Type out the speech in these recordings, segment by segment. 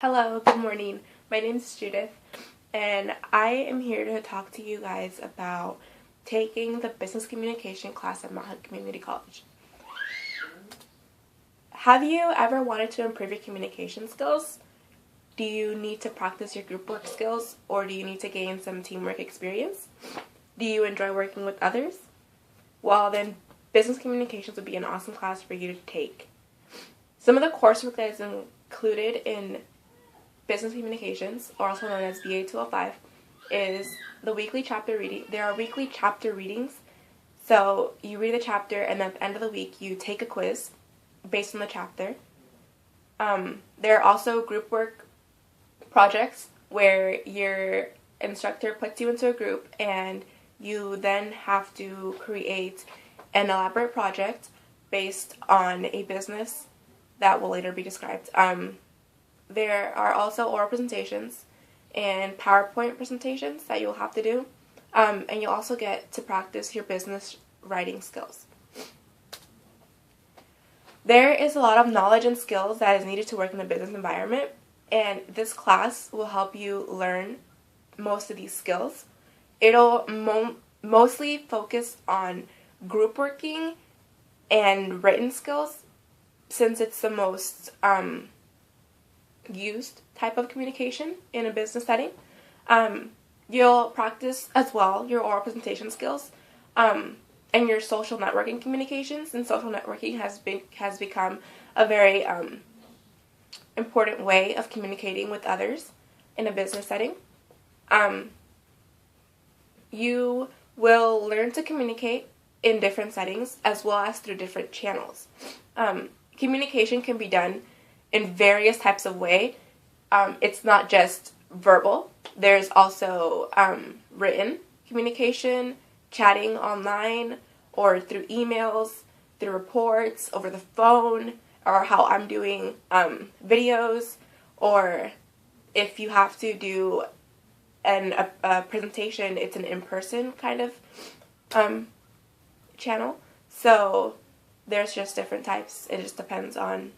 Hello, good morning. My name is Judith, and I am here to talk to you guys about taking the business communication class at Mount Hood Community College. Have you ever wanted to improve your communication skills? Do you need to practice your group work skills, or do you need to gain some teamwork experience? Do you enjoy working with others? Well, then business communications would be an awesome class for you to take. Some of the coursework that is included in business communications, or also known as BA205, is the weekly chapter reading. There are weekly chapter readings, so you read the chapter, and then at the end of the week you take a quiz based on the chapter. There are also group work projects where your instructor puts you into a group and you then have to create an elaborate project based on a business that will later be described. There are also oral presentations and PowerPoint presentations that you'll have to do, and you'll also get to practice your business writing skills. There is a lot of knowledge and skills that is needed to work in the business environment, and this class will help you learn most of these skills. It'll mostly focus on group working and written skills, since it's the most used type of communication in a business setting. You'll practice as well your oral presentation skills and your social networking communications, and social networking has become a very important way of communicating with others in a business setting. You will learn to communicate in different settings as well as through different channels. Communication can be done in various types of way. It's not just verbal. There's also written communication, chatting online, or through emails, through reports, over the phone, or how I'm doing videos, or if you have to do a presentation, it's an in-person kind of channel. So there's just different types. It just depends on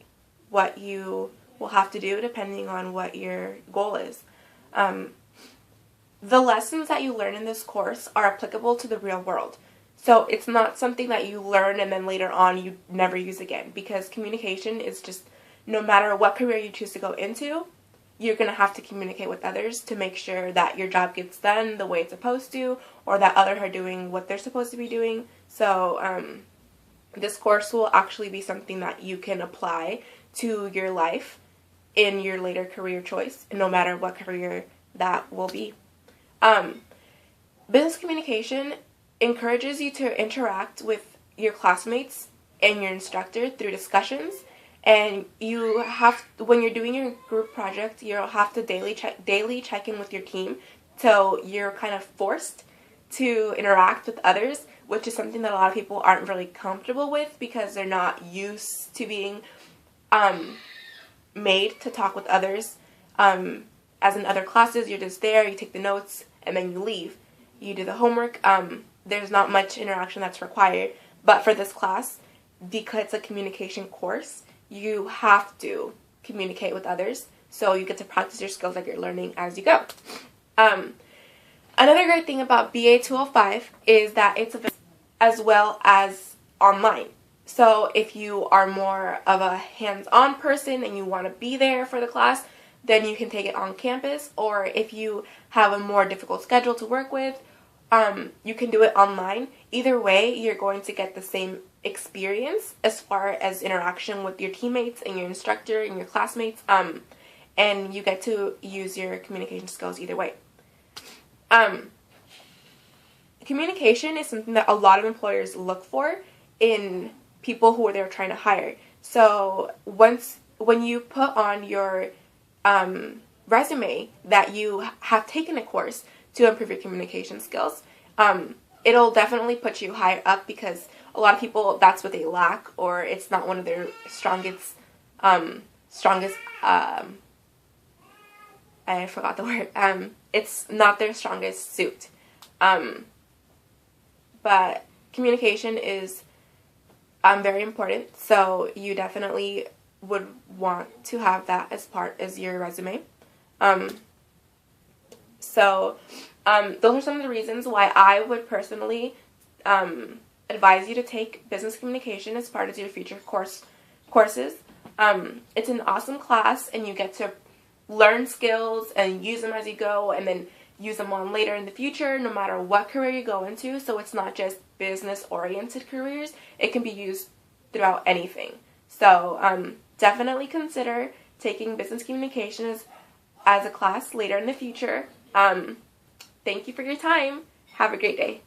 what you will have to do depending on what your goal is. The lessons that you learn in this course are applicable to the real world. So it's not something that you learn and then later on you never use again, because communication is just, no matter what career you choose to go into, you're going to have to communicate with others to make sure that your job gets done the way it's supposed to, or that others are doing what they're supposed to be doing. So this course will actually be something that you can apply to your life in your later career choice, no matter what career that will be. Business communication encourages you to interact with your classmates and your instructor through discussions, and you have, when you're doing your group project, you'll have to daily check in with your team, so you're kind of forced to interact with others, which is something that a lot of people aren't really comfortable with because they're not used to being made to talk with others. As in other classes, you're just there, you take the notes, and then you leave. You do the homework. There's not much interaction that's required. But for this class, because it's a communication course, you have to communicate with others, so you get to practice your skills that you're learning as you go. Another great thing about BA205 is that it's as well as online. So if you are more of a hands-on person and you want to be there for the class, then you can take it on campus. Or if you have a more difficult schedule to work with, you can do it online. Either way, you're going to get the same experience as far as interaction with your teammates and your instructor and your classmates, and you get to use your communication skills either way. Communication is something that a lot of employers look for in people who they're trying to hire. So when you put on your resume that you have taken a course to improve your communication skills, it'll definitely put you higher up, because a lot of people, that's what they lack, or it's not one of their strongest I forgot the word. It's not their strongest suit. But communication is very important, so you definitely would want to have that as part as your resume. So those are some of the reasons why I would personally advise you to take business communication as part of your future courses. It's an awesome class, and you get to learn skills and use them as you go, and then use them on later in the future, no matter what career you go into. So it's not just business-oriented careers. It can be used throughout anything. So definitely consider taking business communication as a class later in the future. Thank you for your time. Have a great day.